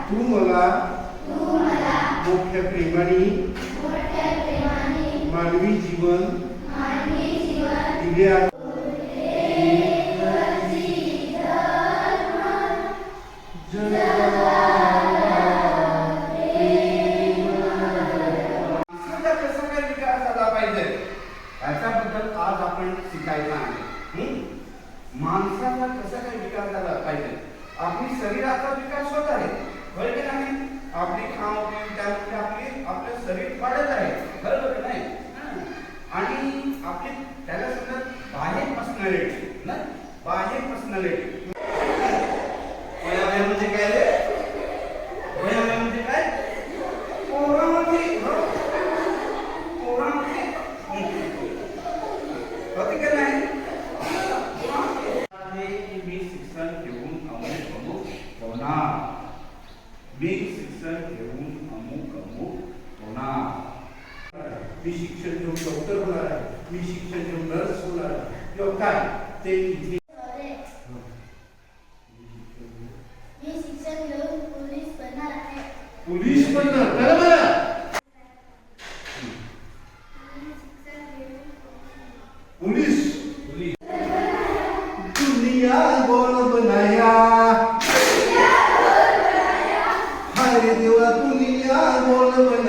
तू मला मोठ्या प्रेमाने मानवी जीवन दिले आहे. याच्याबद्दल आज आपण शिकायचं आहे. माणसाचा कसा काय विकास झाला पाहिजे. आपली शरीराचा विकास होत आहे, बरोबर नाही. आपली खाणं त्यामुळे आपलं शरीर वाढत आहे, बरोबर नाही. आणि आपली त्याला सुद्धा बाह्य पर्सनॅलिटी ना, बाह्य पर्सनॅलिटी म्हणजे काय रे, म्हणजे काय पोरामध्ये होते का नाही. मी शिक्षण घेऊन अमुक होणार, मी शिक्षण घेऊन अमुक होणार, मी शिक्षण घेऊन डॉक्टर होणार आहे, मी शिक्षण घेऊन नर्स होणार आहे, किंवा काय ते मी शिक्षण घेऊन पोलीस बनणार आहे. पोलीस बनणार, बरोबर. पुलिस दुनिया गोल बनाया, हरे देवा दुनिया गोल बनाया.